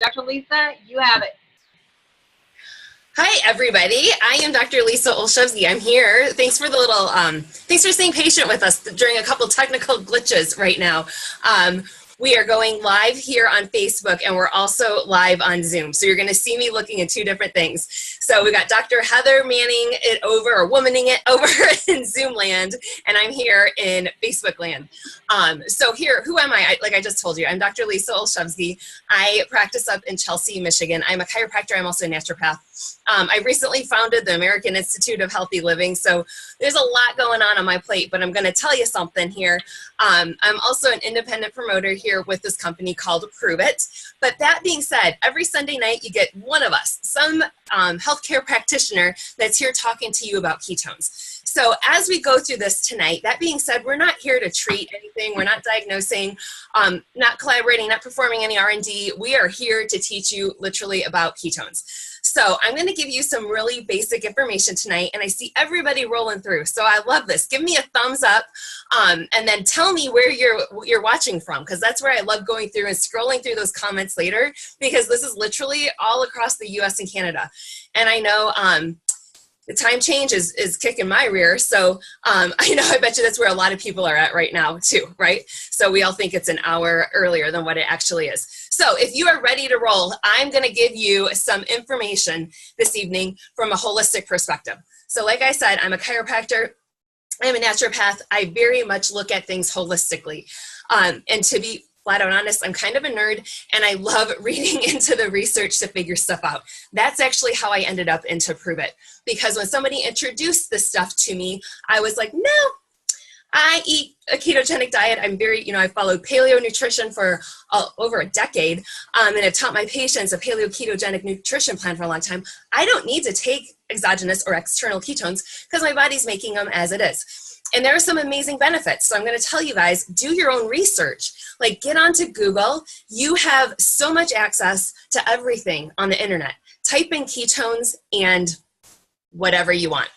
Dr. Lisa, you have it. Hi, everybody. I am Dr. Lisa Olszewski. I'm here. Thanks for the little, thanks for staying patient with us during a couple technical glitches right now. We are going live here on Facebook, and we're also live on Zoom. So you're going to see me looking at two different things. So we got Dr. Heather manning it over, or womaning it over in Zoom land, and I'm here in Facebook land. So here, who am I? Like I just told you, I'm Dr. Lisa Olszewski. I practice up in Chelsea, Michigan. I'm a chiropractor. I'm also a naturopath. I recently founded the American Institute of Healthy Living, so there's a lot going on my plate, but I'm going to tell you something here. I'm also an independent promoter here with this company called Prove It. But that being said, every Sunday night you get one of us, some healthcare practitioner that's here talking to you about ketones. So as we go through this tonight, that being said, we're not here to treat anything. We're not diagnosing, not collaborating, not performing any R&D. We are here to teach you literally about ketones. So I'm going to give you some really basic information tonight, and I see everybody rolling through. So I love this. Give me a thumbs up, and then tell me where you're watching from, because that's where I love going through and scrolling through those comments later, because this is literally all across the US and Canada. And I know the time change is kicking my rear, so I bet you that's where a lot of people are at right now too, right? So we all think it's an hour earlier than what it actually is. So if you are ready to roll, I'm gonna give you some information this evening from a holistic perspective. So like I said, I'm a chiropractor, I'm a naturopath. I very much look at things holistically. And to be flat out honest, I'm kind of a nerd, and I love reading into the research to figure stuff out. That's actually how I ended up into Prove It. Because when somebody introduced this stuff to me, I was like, no, I eat a ketogenic diet. I'm very, I followed paleo nutrition for over a decade, and I've taught my patients a paleo ketogenic nutrition plan for a long time. I don't need to take exogenous or external ketones because my body's making them as it is. And there are some amazing benefits. So I'm going to tell you guys, do your own research. Like, get onto Google. You have so much access to everything on the internet. Type in ketones and whatever you want,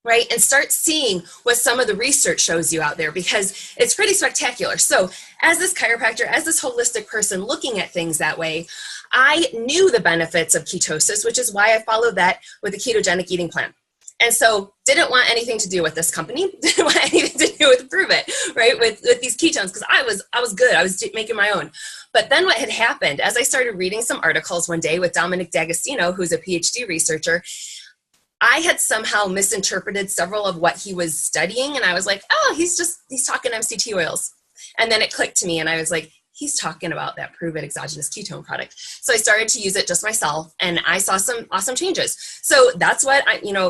right? And start seeing what some of the research shows you out there, because it's pretty spectacular. So as this chiropractor, as this holistic person looking at things that way, I knew the benefits of ketosis, which is why I followed that with a ketogenic eating plan. And so didn't want anything to do with this company, didn't want anything to do with Prove It, right? With these ketones, because I was good, I was making my own. But then what had happened, as I started reading some articles one day with Dominic D'Agostino, who's a PhD researcher, I had somehow misinterpreted several of what he was studying, and I was like, oh, he's talking MCT oils. And then it clicked to me, and I was like, he's talking about that Prove It exogenous ketone product. So I started to use it just myself, and I saw some awesome changes. So that's what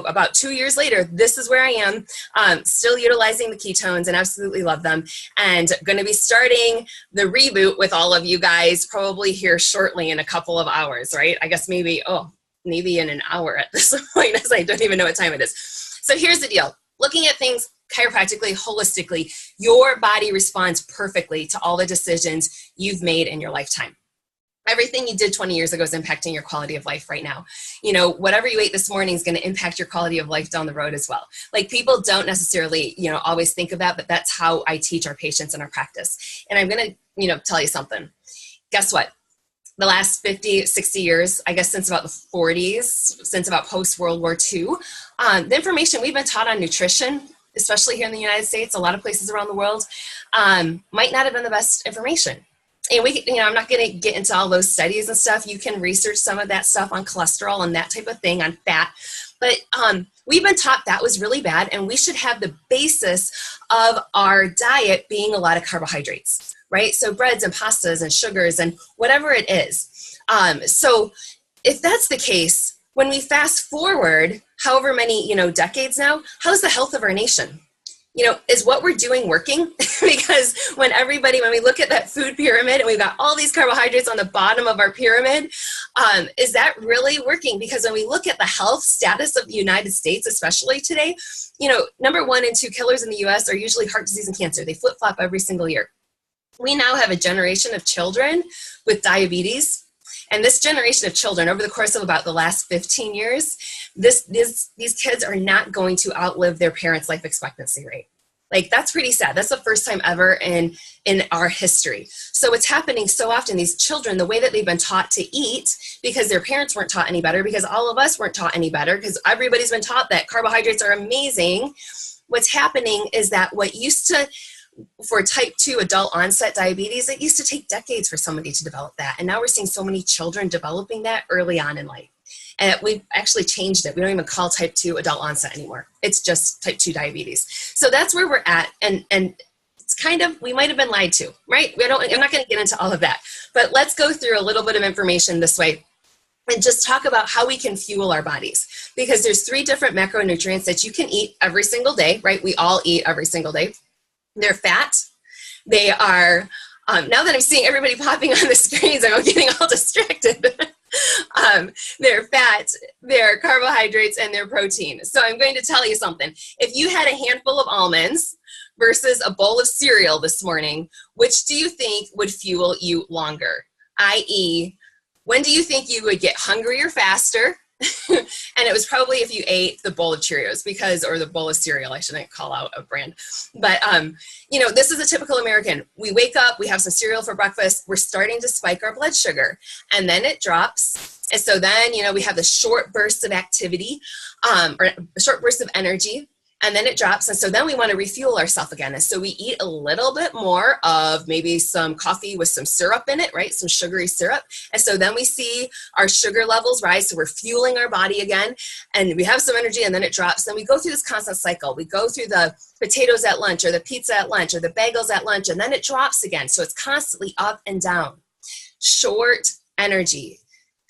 about 2 years later, this is where I am, still utilizing the ketones and absolutely love them. And going to be starting the reboot with all of you guys probably here shortly in a couple of hours, right? I guess maybe in an hour at this point, as I don't even know what time it is. So here's the deal. Looking at things chiropractically, holistically, your body responds perfectly to all the decisions you've made in your lifetime. Everything you did 20 years ago is impacting your quality of life right now. Whatever you ate this morning is going to impact your quality of life down the road as well. Like, people don't necessarily, always think of that, but that's how I teach our patients in our practice. And I'm going to, tell you something. Guess what? The last 50, 60 years, I guess since about the 40s, since about post-World War II, the information we've been taught on nutrition, especially here in the United States, a lot of places around the world, might not have been the best information. And I'm not going to get into all those studies and stuff. You can research some of that stuff on cholesterol and that type of thing, on fat. But we've been taught that was really bad, and we should have the basis of our diet being a lot of carbohydrates, right? So breads and pastas and sugars and whatever it is. So if that's the case, when we fast forward however many, decades now, how's the health of our nation? Is what we're doing working? Because when we look at that food pyramid and we've got all these carbohydrates on the bottom of our pyramid, is that really working? Because when we look at the health status of the United States, especially today, number 1 and 2 killers in the US are usually heart disease and cancer. They flip-flop every single year. We now have a generation of children with diabetes. And this generation of children, over the course of about the last 15 years, these kids are not going to outlive their parents' life expectancy rate. Like, that's pretty sad. That's the first time ever in our history. So what's happening so often, these children, the way that they've been taught to eat, because their parents weren't taught any better, because all of us weren't taught any better, because everybody's been taught that carbohydrates are amazing. What's happening is that what used to, for type 2 adult onset diabetes, it used to take decades for somebody to develop that. And now we're seeing so many children developing that early on in life. And we've actually changed it. We don't even call type 2 adult onset anymore. It's just type 2 diabetes. So that's where we're at. And it's kind of, we might have been lied to, right? I'm not going to get into all of that. But let's go through a little bit of information this way and just talk about how we can fuel our bodies. Because there's 3 different macronutrients that you can eat every single day, right? We all eat every single day. They're fat. They are, now that I'm seeing everybody popping on the screens, I'm getting all distracted. They're fat, they're carbohydrates, and they're protein. So I'm going to tell you something. If you had a handful of almonds versus a bowl of cereal this morning, which do you think would fuel you longer? I.e., when do you think you would get hungrier faster? And it was probably if you ate the bowl of Cheerios, or the bowl of cereal. I shouldn't call out a brand. But, this is a typical American. We wake up, we have some cereal for breakfast, we're starting to spike our blood sugar, and then it drops. And so then, we have the short bursts of activity, or a short burst of energy, and then it drops. And so then we want to refuel ourselves again. And so we eat a little bit more of maybe some coffee with some syrup in it, right? Some sugary syrup. And so then we see our sugar levels rise. So we're fueling our body again, and we have some energy, and then it drops. Then we go through this constant cycle. We go through the potatoes at lunch, or the pizza at lunch, or the bagels at lunch, and then it drops again. So it's constantly up and down. Short energy.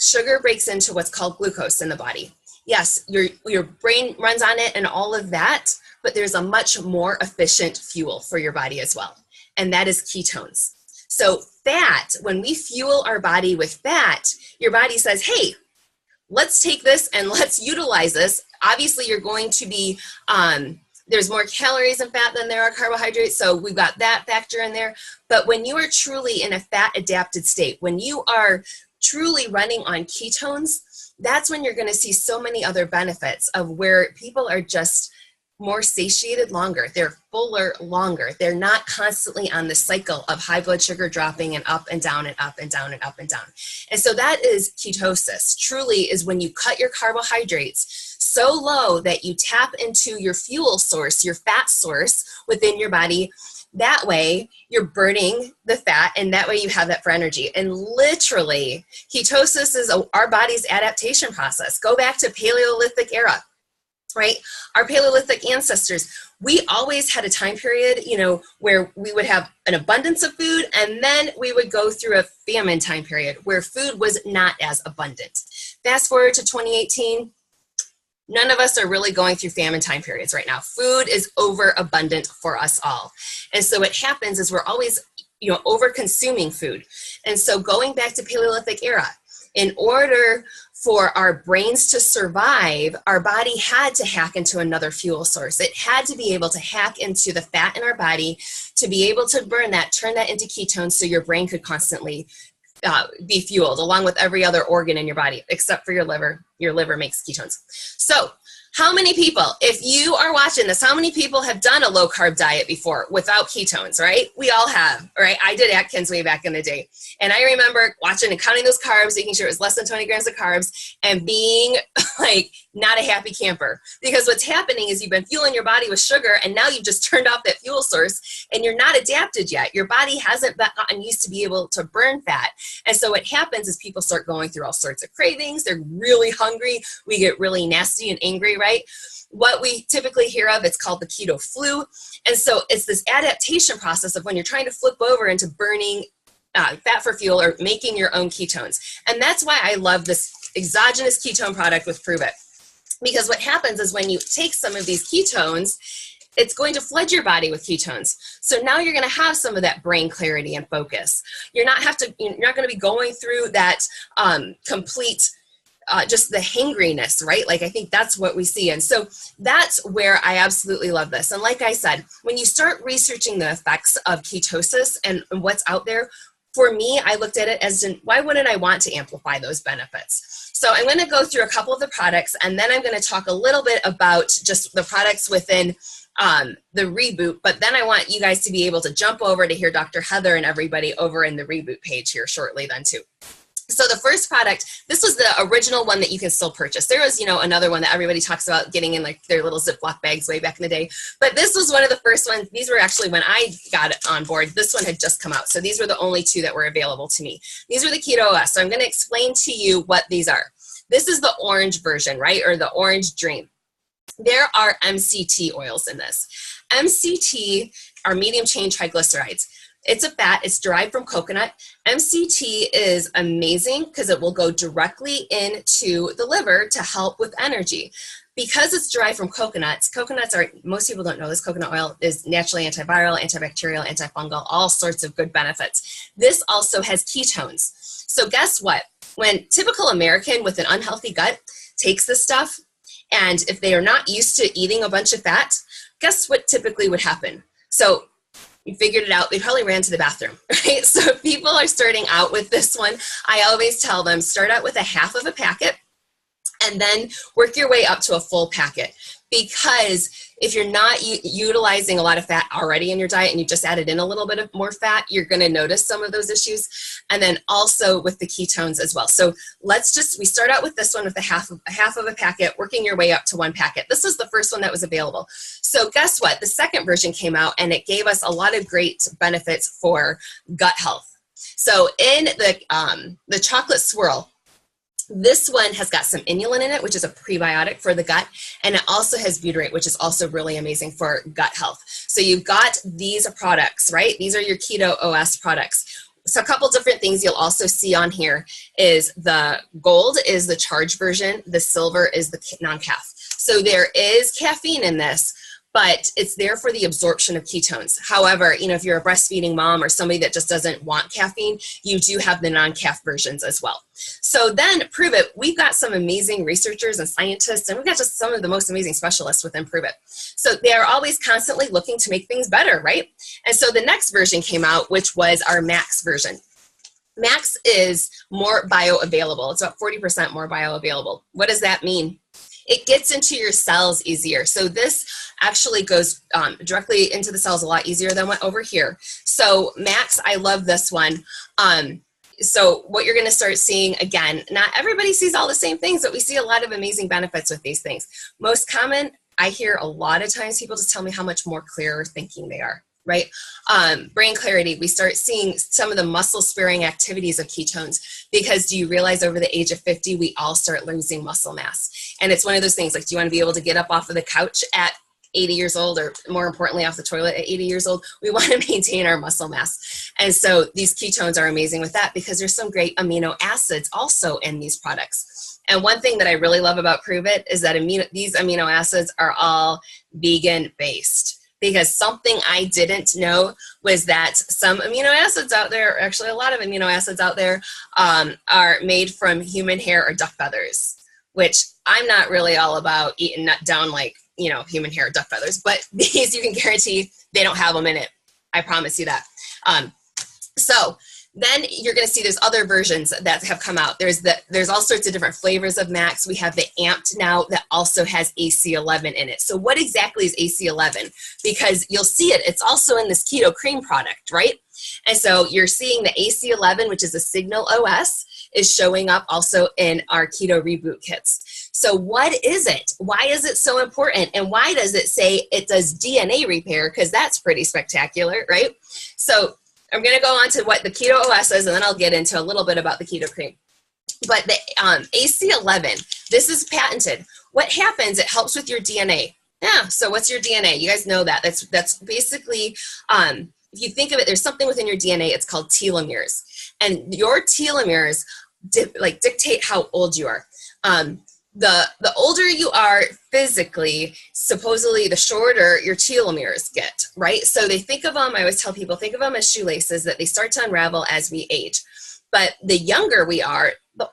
Sugar breaks into what's called glucose in the body. Yes, your brain runs on it and all of that, but there's a much more efficient fuel for your body as well, and that is ketones. So fat, when we fuel our body with fat, your body says, hey, let's take this and let's utilize this. Obviously, you're going to be, there's more calories in fat than there are carbohydrates, so we've got that factor in there. But when you are truly in a fat-adapted state, when you are truly running on ketones, that's when you're going to see so many other benefits of where people are just more satiated longer. They're fuller longer. They're not constantly on the cycle of high blood sugar dropping and up and down and up and down and up and down. And so that is ketosis. Truly is when you cut your carbohydrates so low that you tap into your fuel source, your fat source within your body. That way you're burning the fat, and that way you have that for energy. And literally, ketosis is our body's adaptation process. Go back to Paleolithic era, right? Our Paleolithic ancestors, we always had a time period, where we would have an abundance of food, and then we would go through a famine time period where food was not as abundant. Fast forward to 2018, none of us are really going through famine time periods right now. Food is overabundant for us all. And so what happens is we're always, over consuming food. And so going back to Paleolithic era, in order for our brains to survive, our body had to hack into another fuel source. It had to be able to hack into the fat in our body to be able to burn that, turn that into ketones so your brain could constantly be fueled along with every other organ in your body, except for your liver. Your liver makes ketones. So how many people, if you are watching this, how many people have done a low carb diet before without ketones, right? We all have, right? I did Atkins way back in the day. And I remember watching and counting those carbs, making sure it was less than 20 grams of carbs, and being like not a happy camper. Because what's happening is you've been fueling your body with sugar, and now you've just turned off that fuel source, and you're not adapted yet. Your body hasn't gotten used to be able to burn fat. And so what happens is people start going through all sorts of cravings. They're really hungry. We get really nasty and angry, right? What we typically hear of, it's called the keto flu. And so it's this adaptation process of when you're trying to flip over into burning fat for fuel or making your own ketones. And that's why I love this exogenous ketone product with Prove It. Because what happens is when you take some of these ketones, it's going to flood your body with ketones. So now you're going to have some of that brain clarity and focus. You're not going to be going through that complete just the hangriness, right? Like, I think that's what we see. And so that's where I absolutely love this. And like I said, when you start researching the effects of ketosis and what's out there, for me, I looked at it as why wouldn't I want to amplify those benefits? So I'm going to go through a couple of the products, and then I'm going to talk a little bit about just the products within the reboot, but then I want you guys to be able to jump over to hear Dr. Heather and everybody over in the reboot page here shortly then too. So the first product, this was the original one that you can still purchase. There was, you know, another one that everybody talks about getting in like their little Ziploc bags way back in the day. But this was one of the first ones. These were actually when I got it on board. This one had just come out. So these were the only two that were available to me. These were the Keto OS. So I'm going to explain to you what these are. This is the orange version, right? Or the orange dream. There are MCT oils in this. MCT are medium chain triglycerides. It's a fat, it's derived from coconut. MCT is amazing because it will go directly into the liver to help with energy. Because it's derived from coconuts, coconuts are, most people don't know this, coconut oil is naturally antiviral, antibacterial, antifungal, all sorts of good benefits. This also has ketones. So guess what? When typical American with an unhealthy gut takes this stuff, and if they are not used to eating a bunch of fat, guess what typically would happen? So you figured it out, they probably ran to the bathroom, right? So if people are starting out with this one, I always tell them, start out with a half of a packet and then work your way up to a full packet. Because if you're not utilizing a lot of fat already in your diet and you just added in a little bit of more fat, you're going to notice some of those issues. And then also with the ketones as well. So we start out with this one with a half of a packet, working your way up to one packet. This is the first one that was available. So guess what? The second version came out and it gave us a lot of great benefits for gut health. So in the chocolate swirl, this one has got some inulin in it, which is a prebiotic for the gut, and it also has butyrate, which is also really amazing for gut health. So you've got these products, right? These are your Keto OS products. So a couple different things you'll also see on here is the gold is the charged version, the silver is the non-caf. So there is caffeine in this, but it's there for the absorption of ketones. However, you know, if you're a breastfeeding mom or somebody that just doesn't want caffeine, you do have the non-caf versions as well. So then Prove It, we've got some amazing researchers and scientists, and we've got just some of the most amazing specialists within Prove It. So they're always constantly looking to make things better, right? And so the next version came out, which was our Max version. Max is more bioavailable. It's about 40% more bioavailable. What does that mean? It gets into your cells easier. So this actually goes directly into the cells a lot easier than what over here. So Max, I love this one. So what you're gonna start seeing, again, not everybody sees all the same things, but we see a lot of amazing benefits with these things. Most common, I hear a lot of times people just tell me how much more clearer thinking they are. Right? Brain clarity, we start seeing some of the muscle sparing activities of ketones, because do you realize over the age of 50, we all start losing muscle mass? And it's one of those things, like, do you want to be able to get up off of the couch at 80 years old, or more importantly, off the toilet at 80 years old? We want to maintain our muscle mass. And so these ketones are amazing with that, because there's some great amino acids also in these products. And one thing that I really love about Prove It is that these amino acids are all vegan based. Because something I didn't know was that some amino acids out there, actually a lot of amino acids out there, are made from human hair or duck feathers, which I'm not really all about eating down like, you know, human hair or duck feathers, but these you can guarantee they don't have them in it. I promise you that. So then you're going to see there's other versions that have come out. There's all sorts of different flavors of Max. We have the Amped now that also has AC11 in it. So what exactly is AC11? Because you'll see it. It's also in this Keto Cream product, right? And so you're seeing the AC11, which is a Signal OS, is showing up also in our Keto Reboot kits. So what is it? Why is it so important? And why does it say it does DNA repair? Because that's pretty spectacular, right? So I'm going to go on to what the Keto OS is, and then I'll get into a little bit about the Keto Cream. But the AC11, this is patented. What happens, it helps with your DNA. Yeah, so what's your DNA? You guys know that. That's basically, if you think of it, there's something within your DNA, it's called telomeres. And your telomeres dictate how old you are. The older you are physically, supposedly the shorter your telomeres get, right? So they think of them, I always tell people, think of them as shoelaces that they start to unravel as we age. but the younger we are,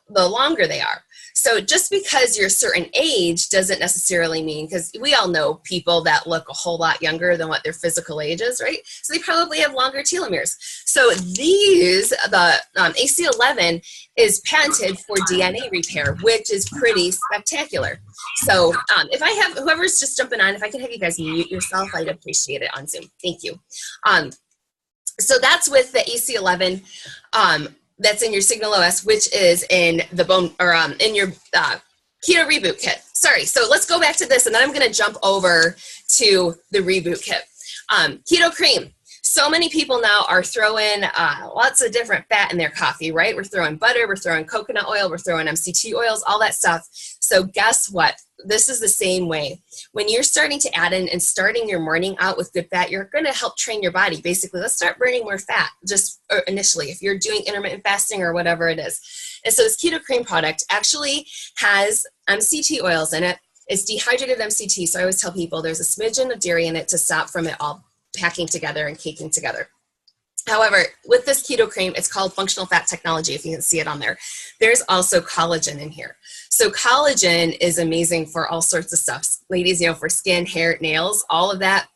the longer they are. So just because you're a certain age doesn't necessarily mean, because we all know people that look a whole lot younger than what their physical age is, right? So they probably have longer telomeres. So these, the AC11 is patented for DNA repair, which is pretty spectacular. So if I have, whoever's just jumping on, if I could have you guys mute yourself, I'd appreciate it on Zoom. Thank you. So that's with the AC11. That's in your Signal OS, which is in the bone, or in your Keto Reboot Kit. Sorry, so let's go back to this, and then I'm gonna jump over to the Reboot Kit. Keto Cream. So many people now are throwing lots of different fat in their coffee, right? We're throwing butter, we're throwing coconut oil, we're throwing MCT oils, all that stuff. So guess what? This is the same way. When you're starting to add in and starting your morning out with good fat, you're gonna help train your body. Basically, let's start burning more fat, just initially, if you're doing intermittent fasting or whatever it is. And so this Keto Cream product actually has MCT oils in it. It's dehydrated MCT, so I always tell people there's a smidgen of dairy in it to stop from it all packing together and caking together. However, with this Keto Cream, it's called functional fat technology, if you can see it on there. There's also collagen in here. So collagen is amazing for all sorts of stuff. Ladies, you know, for skin, hair, nails, all of that,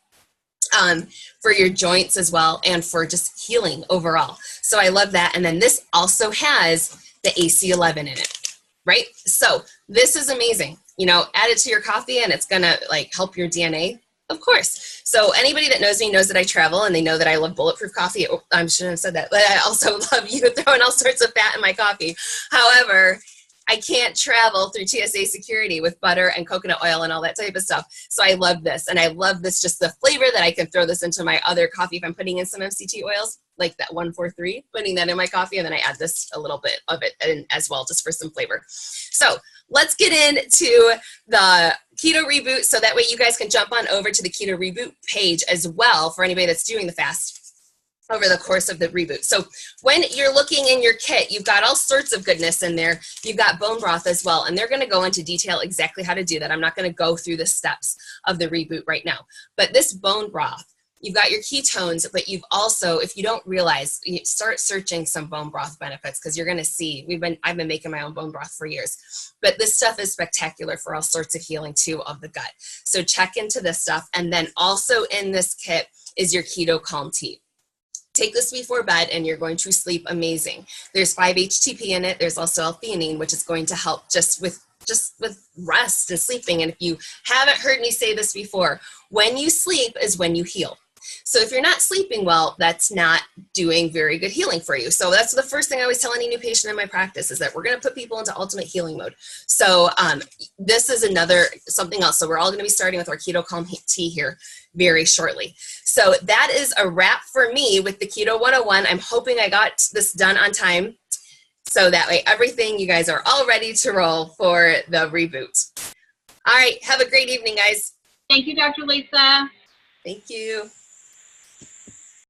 for your joints as well, and for just healing overall. So I love that. And then this also has the AC11 in it, right? So this is amazing. You know, add it to your coffee and it's gonna like help your DNA. Of course. So anybody that knows me knows that I travel, and they know that I love bulletproof coffee. Oh, I shouldn't have said that, but I also love you throwing all sorts of fat in my coffee. However, I can't travel through TSA security with butter and coconut oil and all that type of stuff. So I love this, and I love this, just the flavor that I can throw this into my other coffee if I'm putting in some MCT oils, like that 143, putting that in my coffee, and then I add this, a little bit of it in as well, just for some flavor. So let's get into the Keto Reboot, so that way you guys can jump on over to the Keto Reboot page as well for anybody that's doing the fast over the course of the reboot. So when you're looking in your kit, you've got all sorts of goodness in there. You've got bone broth as well, and they're gonna go into detail exactly how to do that. I'm not gonna go through the steps of the reboot right now, but this bone broth, you've got your ketones, but you've also, if you don't realize, you start searching some bone broth benefits, because you're gonna see, I've been making my own bone broth for years, but this stuff is spectacular for all sorts of healing too of the gut. So check into this stuff. And then also in this kit is your Keto Calm Tea. Take this before bed and you're going to sleep amazing. There's 5-HTP in it. There's also L-theanine, which is going to help just with rest and sleeping. And if you haven't heard me say this before, when you sleep is when you heal. So if you're not sleeping well, that's not doing very good healing for you. So that's the first thing I always tell any new patient in my practice, is that we're going to put people into ultimate healing mode. So this is something else. So we're all going to be starting with our Keto Calm Tea here very shortly. So that is a wrap for me with the Keto 101. I'm hoping I got this done on time, so that way everything, you guys are all ready to roll for the reboot. All right. Have a great evening, guys. Thank you, Dr. Lisa. Thank you.